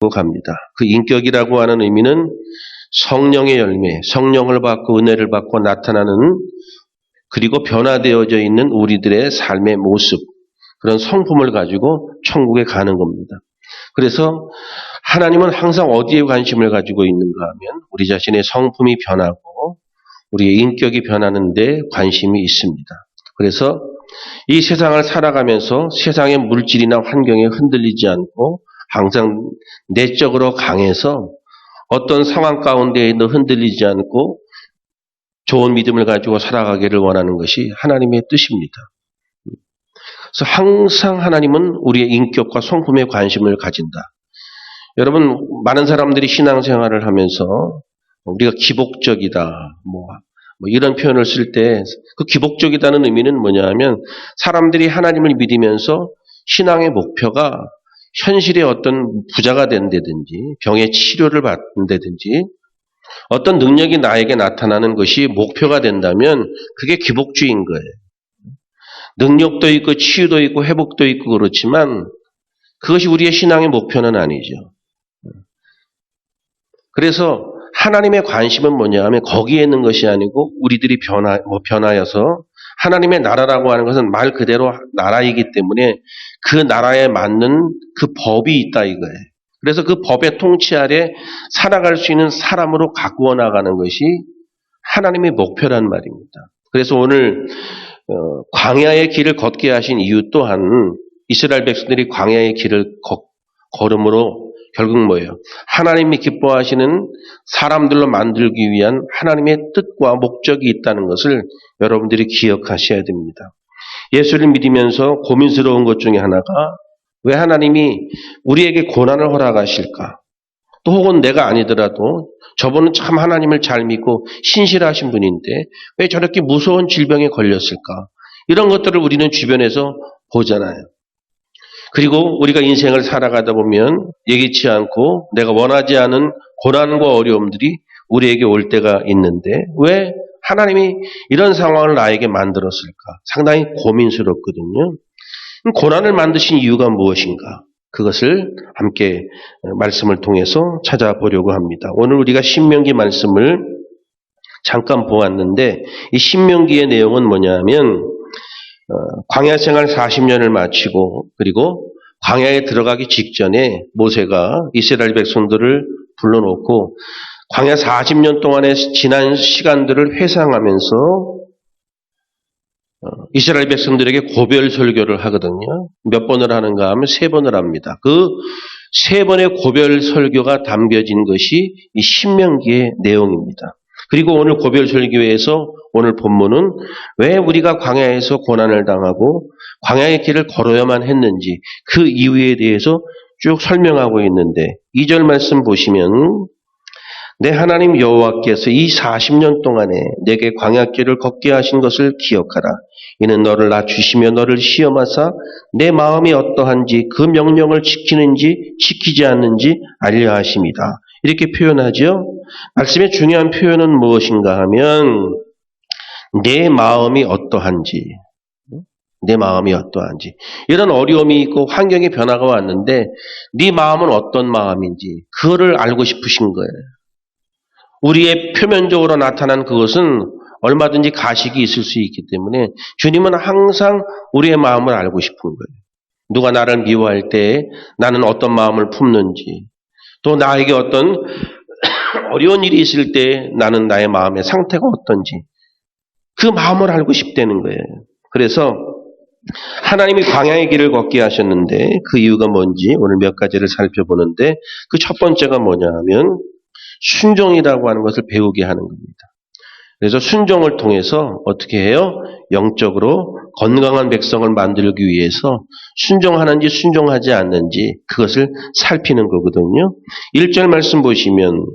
갑니다. 그 인격이라고 하는 의미는 성령의 열매, 성령을 받고 은혜를 받고 나타나는 그리고 변화되어져 있는 우리들의 삶의 모습, 그런 성품을 가지고 천국에 가는 겁니다. 그래서 하나님은 항상 어디에 관심을 가지고 있는가 하면 우리 자신의 성품이 변하고 우리의 인격이 변하는 데 관심이 있습니다. 그래서 이 세상을 살아가면서 세상의 물질이나 환경에 흔들리지 않고 항상 내적으로 강해서 어떤 상황 가운데에도 흔들리지 않고 좋은 믿음을 가지고 살아가기를 원하는 것이 하나님의 뜻입니다. 그래서 항상 하나님은 우리의 인격과 성품에 관심을 가진다. 여러분, 많은 사람들이 신앙생활을 하면서 우리가 기복적이다, 뭐 이런 표현을 쓸 때 그 기복적이다는 의미는 뭐냐 하면 사람들이 하나님을 믿으면서 신앙의 목표가 현실의 어떤 부자가 된다든지 병의 치료를 받는다든지 어떤 능력이 나에게 나타나는 것이 목표가 된다면 그게 기복주의인 거예요. 능력도 있고 치유도 있고 회복도 있고 그렇지만 그것이 우리의 신앙의 목표는 아니죠. 그래서 하나님의 관심은 뭐냐 하면 거기에 있는 것이 아니고 우리들이 변하여서 하나님의 나라라고 하는 것은 말 그대로 나라이기 때문에 그 나라에 맞는 그 법이 있다 이거예요. 그래서 그 법의 통치 아래 살아갈 수 있는 사람으로 가꾸어 나가는 것이 하나님의 목표란 말입니다. 그래서 오늘 광야의 길을 걷게 하신 이유 또한 이스라엘 백성들이 광야의 길을 걸음으로 결국 뭐예요? 하나님이 기뻐하시는 사람들로 만들기 위한 하나님의 뜻과 목적이 있다는 것을 여러분들이 기억하셔야 됩니다. 예수를 믿으면서 고민스러운 것 중에 하나가 왜 하나님이 우리에게 고난을 허락하실까? 또 혹은 내가 아니더라도 저분은 참 하나님을 잘 믿고 신실하신 분인데 왜 저렇게 무서운 질병에 걸렸을까? 이런 것들을 우리는 주변에서 보잖아요. 그리고 우리가 인생을 살아가다 보면 예기치 않고 내가 원하지 않은 고난과 어려움들이 우리에게 올 때가 있는데 왜 하나님이 이런 상황을 나에게 만들었을까? 상당히 고민스럽거든요. 고난을 만드신 이유가 무엇인가? 그것을 함께 말씀을 통해서 찾아보려고 합니다. 오늘 우리가 신명기 말씀을 잠깐 보았는데 이 신명기의 내용은 뭐냐면 광야 생활 40년을 마치고 그리고 광야에 들어가기 직전에 모세가 이스라엘 백성들을 불러놓고 광야 40년 동안의 지난 시간들을 회상하면서 이스라엘 백성들에게 고별 설교를 하거든요. 몇 번을 하는가 하면 3번을 합니다. 그 3번의 고별 설교가 담겨진 것이 이 신명기의 내용입니다. 그리고 오늘 고별 설교에서 오늘 본문은 왜 우리가 광야에서 고난을 당하고 광야의 길을 걸어야만 했는지 그 이유에 대해서 쭉 설명하고 있는데 2절 말씀 보시면 내 하나님 여호와께서 이 40년 동안에 내게 광야길을 걷게 하신 것을 기억하라. 이는 너를 낮추시며 너를 시험하사 내 마음이 어떠한지 그 명령을 지키는지 지키지 않는지 알려 하심이다. 이렇게 표현하죠. 말씀의 중요한 표현은 무엇인가 하면 내 마음이 어떠한지, 내 마음이 어떠한지. 이런 어려움이 있고 환경의 변화가 왔는데 네 마음은 어떤 마음인지 그거를 알고 싶으신 거예요. 우리의 표면적으로 나타난 그것은 얼마든지 가식이 있을 수 있기 때문에 주님은 항상 우리의 마음을 알고 싶은 거예요. 누가 나를 미워할 때 나는 어떤 마음을 품는지 또 나에게 어떤 어려운 일이 있을 때 나는 나의 마음의 상태가 어떤지 그 마음을 알고 싶다는 거예요. 그래서 하나님이 광야의 길을 걷게 하셨는데 그 이유가 뭔지 오늘 몇 가지를 살펴보는데 그 첫 번째가 뭐냐 하면 순종이라고 하는 것을 배우게 하는 겁니다. 그래서 순종을 통해서 어떻게 해요? 영적으로 건강한 백성을 만들기 위해서 순종하는지 순종하지 않는지 그것을 살피는 거거든요. 1절 말씀 보시면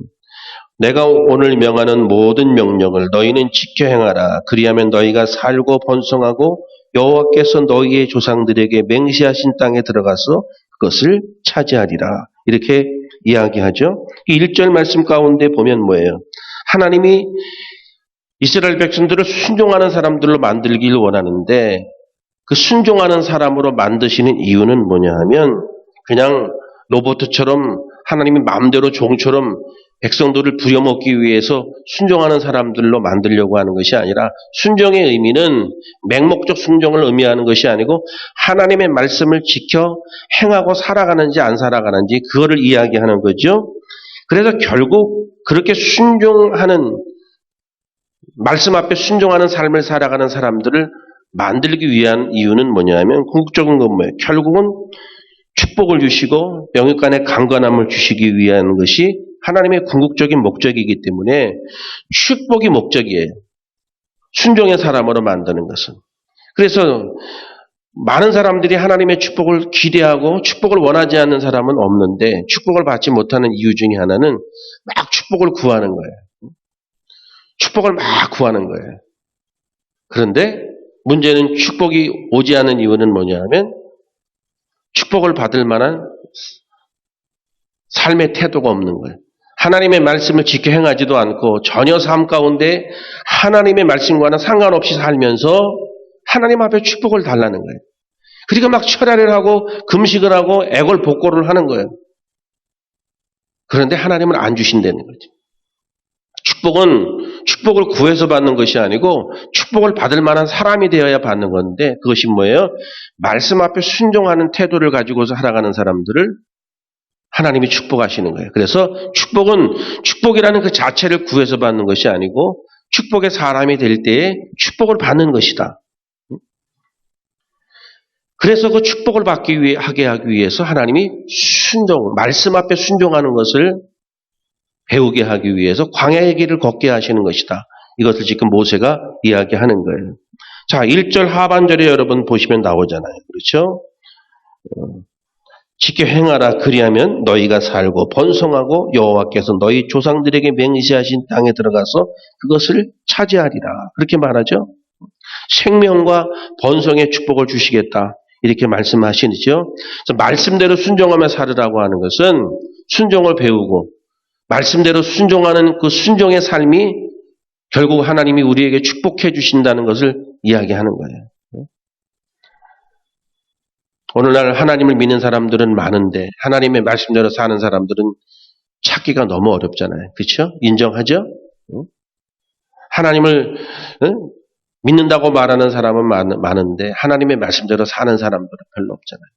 내가 오늘 명하는 모든 명령을 너희는 지켜 행하라. 그리하면 너희가 살고 번성하고 여호와께서 너희의 조상들에게 맹세하신 땅에 들어가서 그것을 차지하리라. 이렇게 이야기하죠. 이 1절 말씀 가운데 보면 뭐예요? 하나님이 이스라엘 백성들을 순종하는 사람들로 만들기를 원하는데 그 순종하는 사람으로 만드시는 이유는 뭐냐 하면 그냥 로봇처럼 하나님이 마음대로 종처럼 백성들을 부려먹기 위해서 순종하는 사람들로 만들려고 하는 것이 아니라 순종의 의미는 맹목적 순종을 의미하는 것이 아니고 하나님의 말씀을 지켜 행하고 살아가는지 안 살아가는지 그거를 이야기하는 거죠. 그래서 결국 그렇게 순종하는 말씀 앞에 순종하는 삶을 살아가는 사람들을 만들기 위한 이유는 뭐냐면 궁극적인 건 뭐예요? 결국은 축복을 주시고 영육간의 강건함을 주시기 위한 것이 하나님의 궁극적인 목적이기 때문에 축복이 목적이에요. 순종의 사람으로 만드는 것은. 그래서 많은 사람들이 하나님의 축복을 기대하고 축복을 원하지 않는 사람은 없는데 축복을 받지 못하는 이유 중에 하나는 막 축복을 구하는 거예요. 축복을 막 구하는 거예요. 그런데 문제는 축복이 오지 않는 이유는 뭐냐면 축복을 받을 만한 삶의 태도가 없는 거예요. 하나님의 말씀을 지켜 행하지도 않고 전혀 삶 가운데 하나님의 말씀과는 상관없이 살면서 하나님 앞에 축복을 달라는 거예요. 그러니까 막 철야를 하고 금식을 하고 애걸복걸을 하는 거예요. 그런데 하나님은 안 주신다는 거죠. 축복은 축복을 구해서 받는 것이 아니고 축복을 받을 만한 사람이 되어야 받는 건데 그것이 뭐예요? 말씀 앞에 순종하는 태도를 가지고서 살아가는 사람들을 하나님이 축복하시는 거예요. 그래서 축복은 축복이라는 그 자체를 구해서 받는 것이 아니고 축복의 사람이 될 때에 축복을 받는 것이다. 그래서 그 축복을 하게 하기 위해서 하나님이 말씀 앞에 순종하는 것을 배우게 하기 위해서 광야의 길을 걷게 하시는 것이다. 이것을 지금 모세가 이야기하는 거예요. 자, 1절 하반절에 여러분 보시면 나오잖아요. 그렇죠? 지켜 행하라. 그리하면 너희가 살고 번성하고 여호와께서 너희 조상들에게 맹세하신 땅에 들어가서 그것을 차지하리라. 그렇게 말하죠. 생명과 번성의 축복을 주시겠다. 이렇게 말씀하시죠. 말씀대로 순종하며 살으라고 하는 것은 순종을 배우고 말씀대로 순종하는 그 순종의 삶이 결국 하나님이 우리에게 축복해 주신다는 것을 이야기하는 거예요. 오늘날 하나님을 믿는 사람들은 많은데 하나님의 말씀대로 사는 사람들은 찾기가 너무 어렵잖아요. 그렇죠? 인정하죠? 하나님을 믿는다고 말하는 사람은 많은데 하나님의 말씀대로 사는 사람들은 별로 없잖아요.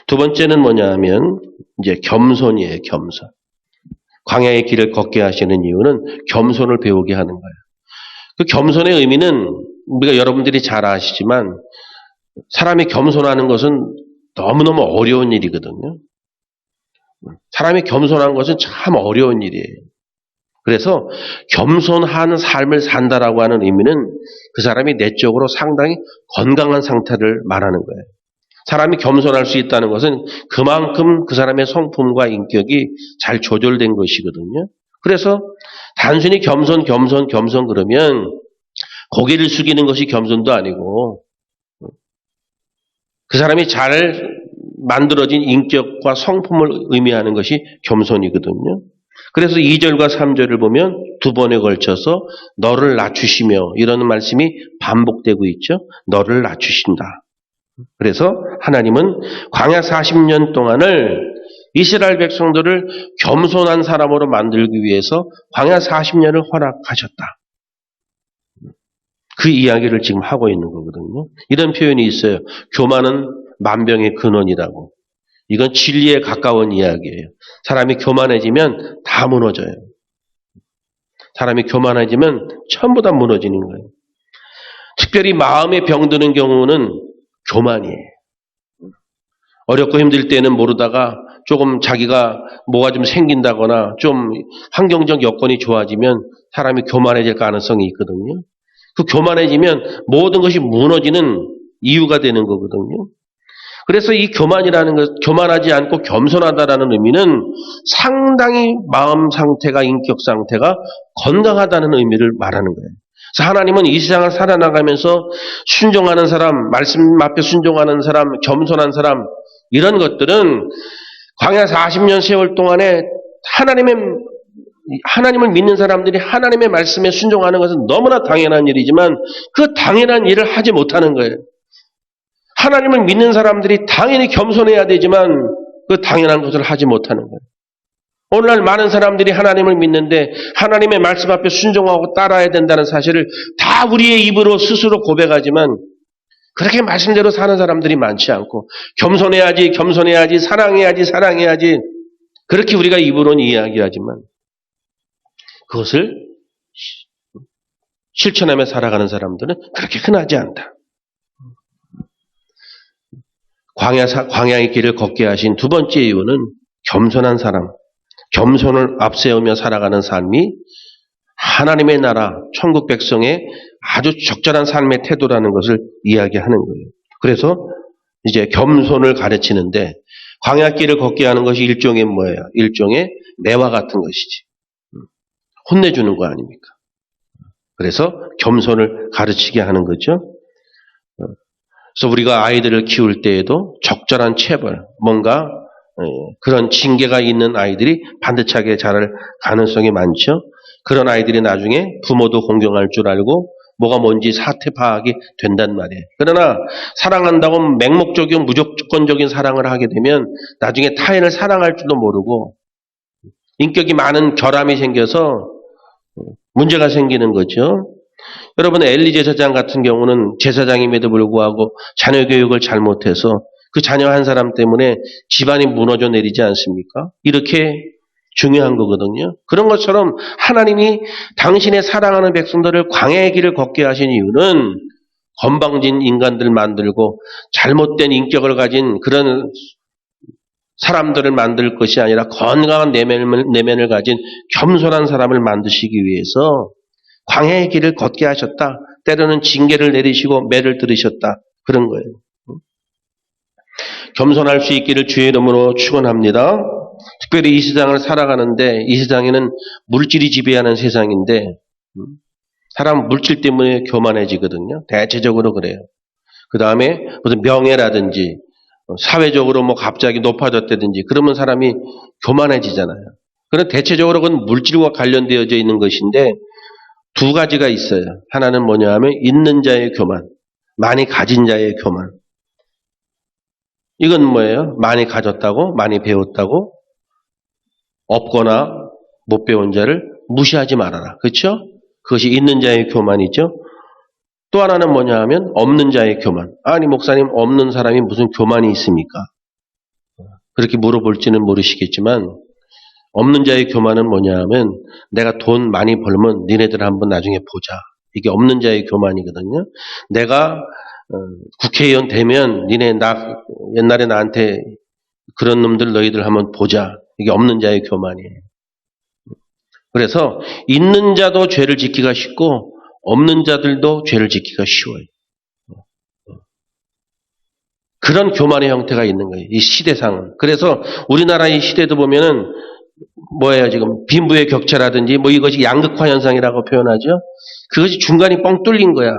두 번째는 뭐냐 하면 이제 겸손이에요. 겸손. 광야의 길을 걷게 하시는 이유는 겸손을 배우게 하는 거예요. 그 겸손의 의미는 우리가 여러분들이 잘 아시지만 사람이 겸손하는 것은 너무너무 어려운 일이거든요. 사람이 겸손한 것은 참 어려운 일이에요. 그래서 겸손한 삶을 산다라고 하는 의미는 그 사람이 내적으로 상당히 건강한 상태를 말하는 거예요. 사람이 겸손할 수 있다는 것은 그만큼 그 사람의 성품과 인격이 잘 조절된 것이거든요. 그래서 단순히 겸손 그러면 고개를 숙이는 것이 겸손도 아니고 그 사람이 잘 만들어진 인격과 성품을 의미하는 것이 겸손이거든요. 그래서 2절과 3절을 보면 두 번에 걸쳐서 너를 낮추시며 이런 말씀이 반복되고 있죠. 너를 낮추신다. 그래서 하나님은 광야 40년 동안을 이스라엘 백성들을 겸손한 사람으로 만들기 위해서 광야 40년을 허락하셨다. 그 이야기를 지금 하고 있는 거거든요. 이런 표현이 있어요. 교만은 만병의 근원이라고. 이건 진리에 가까운 이야기예요. 사람이 교만해지면 다 무너져요. 사람이 교만해지면 전부 다 무너지는 거예요. 특별히 마음에 병드는 경우는 교만이에요. 어렵고 힘들 때는 모르다가 조금 자기가 뭐가 좀 생긴다거나 좀 환경적 여건이 좋아지면 사람이 교만해질 가능성이 있거든요. 그 교만해지면 모든 것이 무너지는 이유가 되는 거거든요. 그래서 이 교만이라는 것, 교만하지 않고 겸손하다라는 의미는 상당히 마음 상태가, 인격 상태가 건강하다는 의미를 말하는 거예요. 그래서 하나님은 이 세상을 살아나가면서 순종하는 사람, 말씀 앞에 순종하는 사람, 겸손한 사람, 이런 것들은 광야 40년 세월 동안에 하나님을 믿는 사람들이 하나님의 말씀에 순종하는 것은 너무나 당연한 일이지만 그 당연한 일을 하지 못하는 거예요. 하나님을 믿는 사람들이 당연히 겸손해야 되지만 그 당연한 것을 하지 못하는 거예요. 오늘날 많은 사람들이 하나님을 믿는데 하나님의 말씀 앞에 순종하고 따라야 된다는 사실을 다 우리의 입으로 스스로 고백하지만 그렇게 말씀대로 사는 사람들이 많지 않고 겸손해야지, 겸손해야지, 사랑해야지, 사랑해야지 그렇게 우리가 입으로는 이야기하지만 그것을 실천하며 살아가는 사람들은 그렇게 흔하지 않다. 광야의 길을 걷게 하신 두 번째 이유는 겸손한 사람, 겸손을 앞세우며 살아가는 삶이 하나님의 나라, 천국 백성의 아주 적절한 삶의 태도라는 것을 이야기하는 거예요. 그래서 이제 겸손을 가르치는데 광야길을 걷게 하는 것이 일종의 뭐예요? 일종의 매와 같은 것이지. 혼내주는 거 아닙니까? 그래서 겸손을 가르치게 하는 거죠. 그래서 우리가 아이들을 키울 때에도 적절한 체벌, 뭔가 그런 징계가 있는 아이들이 반듯하게 자랄 가능성이 많죠. 그런 아이들이 나중에 부모도 공경할 줄 알고 뭐가 뭔지 사태 파악이 된단 말이에요. 그러나 사랑한다고 맹목적인 무조건적인 사랑을 하게 되면 나중에 타인을 사랑할 줄도 모르고 인격이 많은 결함이 생겨서 문제가 생기는 거죠. 여러분 엘리 제사장 같은 경우는 제사장임에도 불구하고 자녀 교육을 잘못해서 그 자녀 한 사람 때문에 집안이 무너져 내리지 않습니까? 이렇게 중요한 거거든요. 그런 것처럼 하나님이 당신의 사랑하는 백성들을 광야의 길을 걷게 하신 이유는 건방진 인간들 만들고 잘못된 인격을 가진 그런 사람들을 만들 것이 아니라 건강한 내면을 가진 겸손한 사람을 만드시기 위해서 광야의 길을 걷게 하셨다. 때로는 징계를 내리시고 매를 들으셨다. 그런 거예요. 겸손할 수 있기를 주의 이름으로 축원합니다. 특별히 이 세상을 살아가는데 이 세상에는 물질이 지배하는 세상인데 사람은 물질 때문에 교만해지거든요. 대체적으로 그래요. 그 다음에 무슨 명예라든지 사회적으로 뭐 갑자기 높아졌다든지 그러면 사람이 교만해지잖아요. 그런데 대체적으로 그건 물질과 관련되어져 있는 것인데 두 가지가 있어요. 하나는 뭐냐 하면 있는 자의 교만, 많이 가진 자의 교만. 이건 뭐예요? 많이 가졌다고, 많이 배웠다고, 없거나 못 배운 자를 무시하지 말아라. 그렇죠? 그것이 있는 자의 교만이죠. 또 하나는 뭐냐 하면 없는 자의 교만. 아니 목사님 없는 사람이 무슨 교만이 있습니까? 그렇게 물어볼지는 모르시겠지만 없는 자의 교만은 뭐냐 하면 내가 돈 많이 벌면 니네들 한번 나중에 보자. 이게 없는 자의 교만이거든요. 내가 국회의원 되면 니네 옛날에 나한테 그런 놈들 너희들 한번 보자. 이게 없는 자의 교만이에요. 그래서 있는 자도 죄를 짓기가 쉽고 없는 자들도 죄를 짓기가 쉬워요. 그런 교만의 형태가 있는 거예요. 이 시대상은. 그래서 우리나라의 시대도 보면은 뭐예요 지금 빈부의 격차라든지 뭐 이것이 양극화 현상이라고 표현하죠. 그것이 중간이 뻥 뚫린 거야.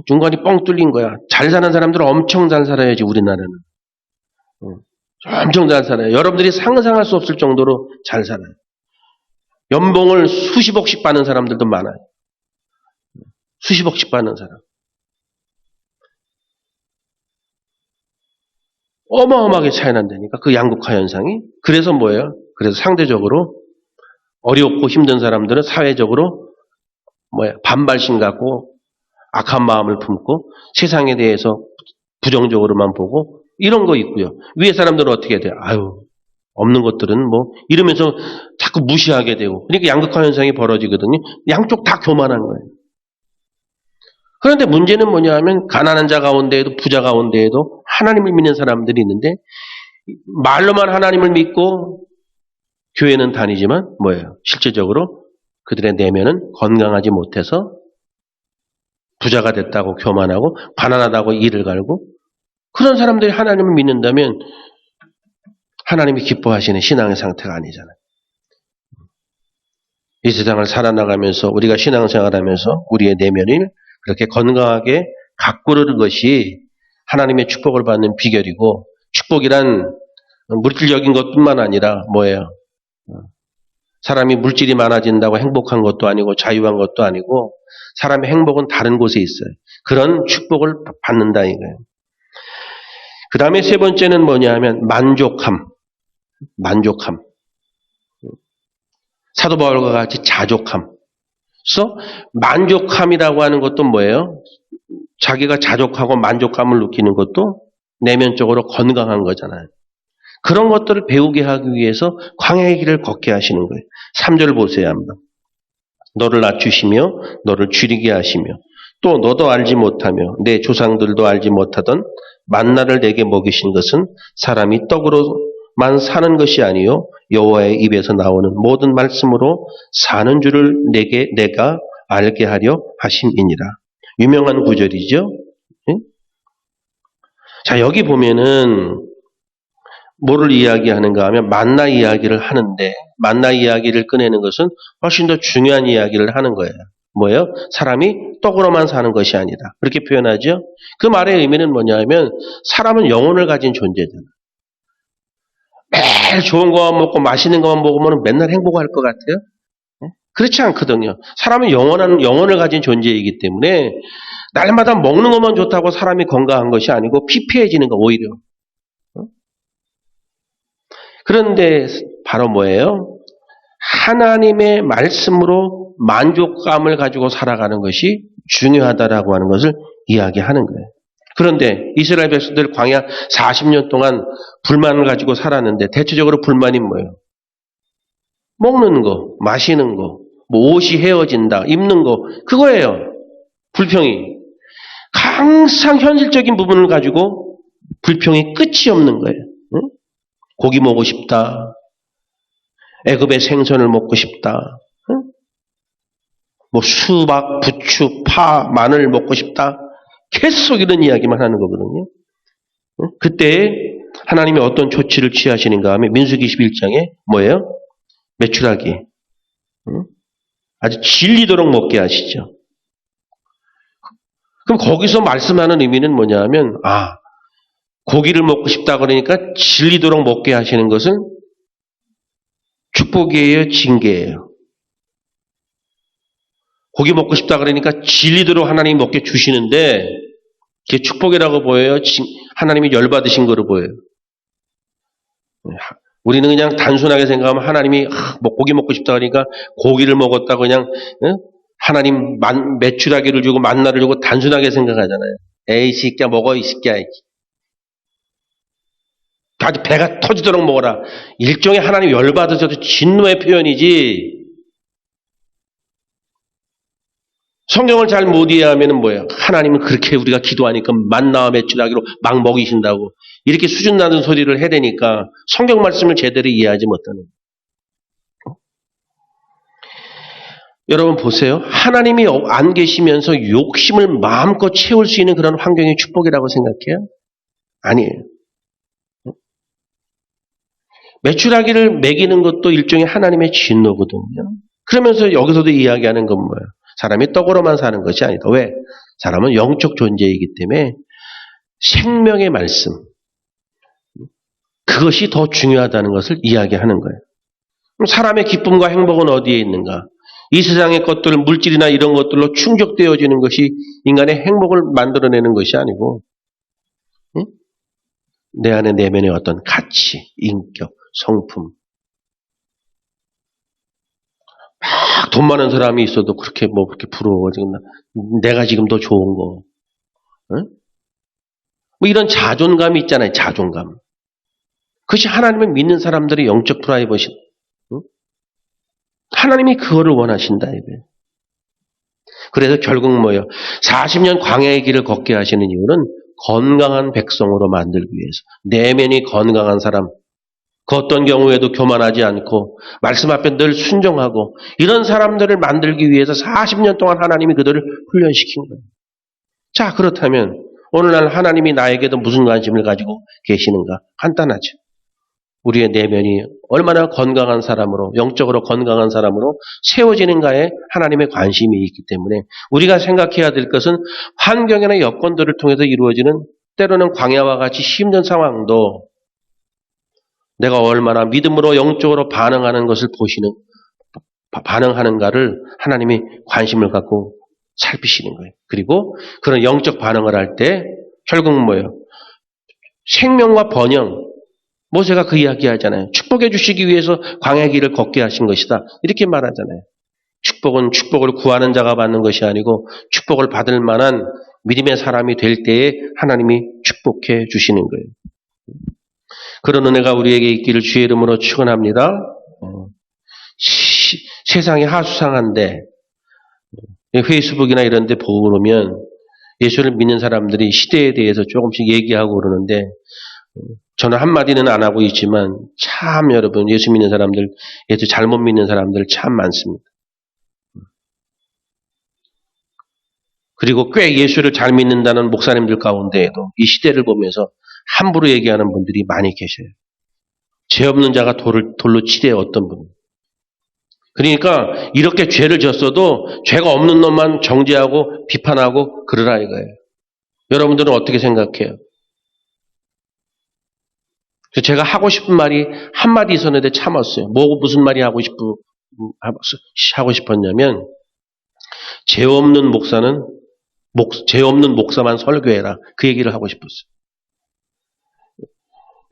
중간이 뻥 뚫린 거야. 잘 사는 사람들은 엄청 잘 살아야지 우리나라는. 엄청 잘 살아요. 여러분들이 상상할 수 없을 정도로 잘 살아요. 연봉을 수십억씩 받는 사람들도 많아요. 수십억씩 받는 사람. 어마어마하게 차이 난다니까 그 양극화 현상이. 그래서 뭐예요? 그래서 상대적으로 어렵고 힘든 사람들은 사회적으로 반발심 갖고 악한 마음을 품고 세상에 대해서 부정적으로만 보고 이런 거 있고요. 위에 사람들은 어떻게 해야 돼요? 아유 없는 것들은 뭐 이러면서 자꾸 무시하게 되고 그러니까 양극화 현상이 벌어지거든요. 양쪽 다 교만한 거예요. 그런데 문제는 뭐냐 하면 가난한 자 가운데에도 부자 가운데에도 하나님을 믿는 사람들이 있는데 말로만 하나님을 믿고 교회는 다니지만 뭐예요? 실제적으로 그들의 내면은 건강하지 못해서 부자가 됐다고 교만하고 가난하다고 이를 갈고 그런 사람들이 하나님을 믿는다면 하나님이 기뻐하시는 신앙의 상태가 아니잖아요. 이 세상을 살아나가면서 우리가 신앙생활하면서 우리의 내면을 그렇게 건강하게 가꾸는 것이 하나님의 축복을 받는 비결이고 축복이란 물질적인 것뿐만 아니라 뭐예요? 사람이 물질이 많아진다고 행복한 것도 아니고 자유한 것도 아니고 사람의 행복은 다른 곳에 있어요. 그런 축복을 받는다 이거예요. 그 다음에 세 번째는 뭐냐 하면 만족함. 사도 바울과 같이 자족함. 그래서 만족함이라고 하는 것도 뭐예요? 자기가 자족하고 만족감을 느끼는 것도 내면적으로 건강한 거잖아요. 그런 것들을 배우게 하기 위해서 광야의 길을 걷게 하시는 거예요. 3절 보세요 한번. 너를 낮추시며 너를 줄이게 하시며 또 너도 알지 못하며 내 조상들도 알지 못하던 만나를 내게 먹이신 것은 사람이 떡으로만 사는 것이 아니요 여호와의 입에서 나오는 모든 말씀으로 사는 줄을 내가 알게 하려 하심이니라. 유명한 구절이죠. 자, 여기 보면은 뭐를 이야기하는가 하면 만나 이야기를 하는데 만나 이야기를 꺼내는 것은 훨씬 더 중요한 이야기를 하는 거예요. 뭐예요? 사람이 떡으로만 사는 것이 아니다. 그렇게 표현하죠. 그 말의 의미는 뭐냐면 사람은 영혼을 가진 존재잖아. 매일 좋은 것만 먹고 맛있는 것만 먹으면 맨날 행복할 것 같아요? 그렇지 않거든요. 사람은 영혼을 가진 존재이기 때문에 날마다 먹는 것만 좋다고 사람이 건강한 것이 아니고 피폐해지는 거 오히려. 그런데 바로 뭐예요? 하나님의 말씀으로 만족감을 가지고 살아가는 것이 중요하다라고 하는 것을 이야기하는 거예요. 그런데 이스라엘 백성들 광야 40년 동안 불만을 가지고 살았는데 대체적으로 불만이 뭐예요? 먹는 거, 마시는 거, 뭐 옷이 헤어진다, 입는 거, 그거예요. 불평이. 항상 현실적인 부분을 가지고 불평이 끝이 없는 거예요. 응? 고기 먹고 싶다. 애굽의 생선을 먹고 싶다. 응? 뭐 수박, 부추, 파, 마늘 먹고 싶다. 계속 이런 이야기만 하는 거거든요. 응? 그때 하나님이 어떤 조치를 취하시는가 하면 민수기 21장에 뭐예요? 메추라기. 응? 아주 질리도록 먹게 하시죠. 그럼 거기서 말씀하는 의미는 뭐냐 하면 고기를 먹고 싶다 그러니까 질리도록 먹게 하시는 것은 축복이에요, 징계예요. 고기 먹고 싶다 그러니까 질리도록 하나님이 먹게 주시는데 그게 축복이라고 보여요? 하나님이 열받으신 거로 보여요? 우리는 그냥 단순하게 생각하면 하나님이 고기 먹고 싶다 그러니까 고기를 먹었다 그냥 하나님 메추라기를 주고 만나를 주고 단순하게 생각하잖아요. 에이 새끼야 먹어 이 새끼야. 아주 배가 터지도록 먹어라. 일종의 하나님 열받으셔도 진노의 표현이지. 성경을 잘 못 이해하면 뭐예요? 하나님은 그렇게 우리가 기도하니까 만나와 메추라기로 막 먹이신다고 이렇게 수준 낮은 소리를 해대니까 성경 말씀을 제대로 이해하지 못하는. 여러분 보세요. 하나님이 안 계시면서 욕심을 마음껏 채울 수 있는 그런 환경이 축복이라고 생각해요? 아니에요. 메추라기를 먹이는 것도 일종의 하나님의 진노거든요. 그러면서 여기서도 이야기하는 건 뭐예요? 사람이 떡으로만 사는 것이 아니다. 왜? 사람은 영적 존재이기 때문에 생명의 말씀, 그것이 더 중요하다는 것을 이야기하는 거예요. 그럼 사람의 기쁨과 행복은 어디에 있는가? 이 세상의 것들, 물질이나 이런 것들로 충족되어지는 것이 인간의 행복을 만들어내는 것이 아니고 내 안에 내면의 어떤 가치, 인격, 성품. 막 돈 많은 사람이 있어도 그렇게 부러워. 내가 지금 더 좋은 거. 응? 뭐 이런 자존감이 있잖아요. 자존감. 그것이 하나님을 믿는 사람들의 영적 프라이버시. 응? 하나님이 그거를 원하신다. 이거예요. 그래서 결국 뭐예요? 40년 광야의 길을 걷게 하시는 이유는 건강한 백성으로 만들기 위해서. 내면이 건강한 사람. 그 어떤 경우에도 교만하지 않고 말씀 앞에 늘 순종하고 이런 사람들을 만들기 위해서 40년 동안 하나님이 그들을 훈련시킨 거예요. 자, 그렇다면 오늘날 하나님이 나에게도 무슨 관심을 가지고 계시는가? 간단하죠. 우리의 내면이 얼마나 건강한 사람으로, 영적으로 건강한 사람으로 세워지는가에 하나님의 관심이 있기 때문에 우리가 생각해야 될 것은 환경이나 여건들을 통해서 이루어지는 때로는 광야와 같이 힘든 상황도 내가 얼마나 믿음으로 영적으로 반응하는 것을 반응하는가를 하나님이 관심을 갖고 살피시는 거예요. 그리고 그런 영적 반응을 할 때 결국 뭐예요? 생명과 번영. 모세가 그 이야기 하잖아요. 축복해 주시기 위해서 광야의 길을 걷게 하신 것이다. 이렇게 말하잖아요. 축복은 축복을 구하는 자가 받는 것이 아니고 축복을 받을 만한 믿음의 사람이 될 때에 하나님이 축복해 주시는 거예요. 그런 은혜가 우리에게 있기를 주의 이름으로 축원합니다. 세상이 하수상한데 페이스북이나 이런 데 보고 그러면 예수를 믿는 사람들이 시대에 대해서 조금씩 얘기하고 그러는데 저는 한마디는 안 하고 있지만 참 여러분 예수 믿는 사람들, 예수 잘못 믿는 사람들 참 많습니다. 그리고 꽤 예수를 잘 믿는다는 목사님들 가운데에도 이 시대를 보면서 함부로 얘기하는 분들이 많이 계셔요. 죄 없는 자가 돌로 치되 어떤 분. 그러니까 이렇게 죄를 졌어도 죄가 없는 놈만 정죄하고 비판하고 그러라 이거예요. 여러분들은 어떻게 생각해요? 제가 하고 싶은 말이 한마디 있었는데 참았어요. 무슨 말이 하고 싶었냐면 죄 없는 목사만 설교해라. 그 얘기를 하고 싶었어요.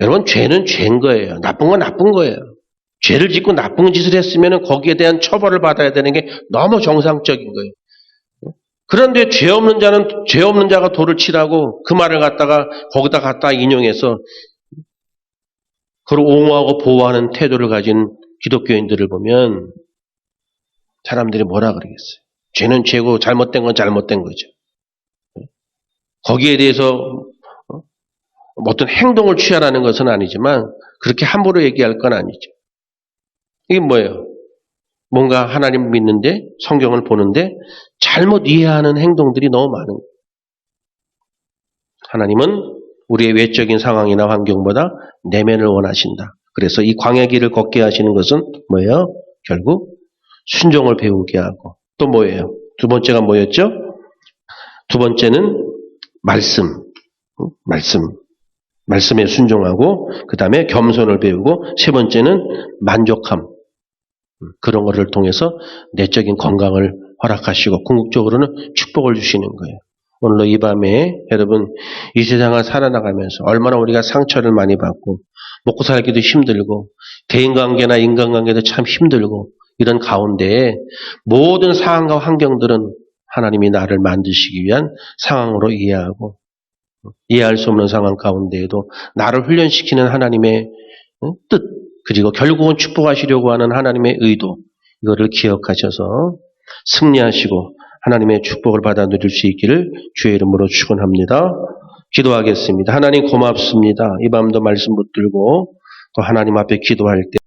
여러분 죄는 죄인 거예요. 나쁜 건 나쁜 거예요. 죄를 짓고 나쁜 짓을 했으면 거기에 대한 처벌을 받아야 되는 게 너무 정상적인 거예요. 그런데 죄 없는 자가 돌을 치라고 그 말을 갖다가 거기다 갖다 인용해서 그걸 옹호하고 보호하는 태도를 가진 기독교인들을 보면 사람들이 뭐라 그러겠어요. 죄는 죄고 잘못된 건 잘못된 거죠. 거기에 대해서 어떤 행동을 취하라는 것은 아니지만 그렇게 함부로 얘기할 건 아니죠. 이게 뭐예요? 뭔가 하나님 믿는데 성경을 보는데 잘못 이해하는 행동들이 너무 많은 거예요. 하나님은 우리의 외적인 상황이나 환경보다 내면을 원하신다. 그래서 이 광야 길을 걷게 하시는 것은 뭐예요? 결국 순종을 배우게 하고 또 뭐예요? 두 번째가 뭐였죠? 두 번째는 말씀에 순종하고 그 다음에 겸손을 배우고 세 번째는 만족함. 그런 것을 통해서 내적인 건강을 허락하시고 궁극적으로는 축복을 주시는 거예요. 오늘도 이 밤에 여러분 이 세상을 살아나가면서 얼마나 우리가 상처를 많이 받고 먹고 살기도 힘들고 대인관계나 인간관계도 참 힘들고 이런 가운데에 모든 상황과 환경들은 하나님이 나를 만드시기 위한 상황으로 이해하고 이해할 수 없는 상황 가운데에도 나를 훈련시키는 하나님의 뜻 그리고 결국은 축복하시려고 하는 하나님의 의도 이거를 기억하셔서 승리하시고 하나님의 축복을 받아 누릴 수 있기를 주의 이름으로 축원합니다. 기도하겠습니다. 하나님 고맙습니다. 이 밤도 말씀 붙들고 또 하나님 앞에 기도할 때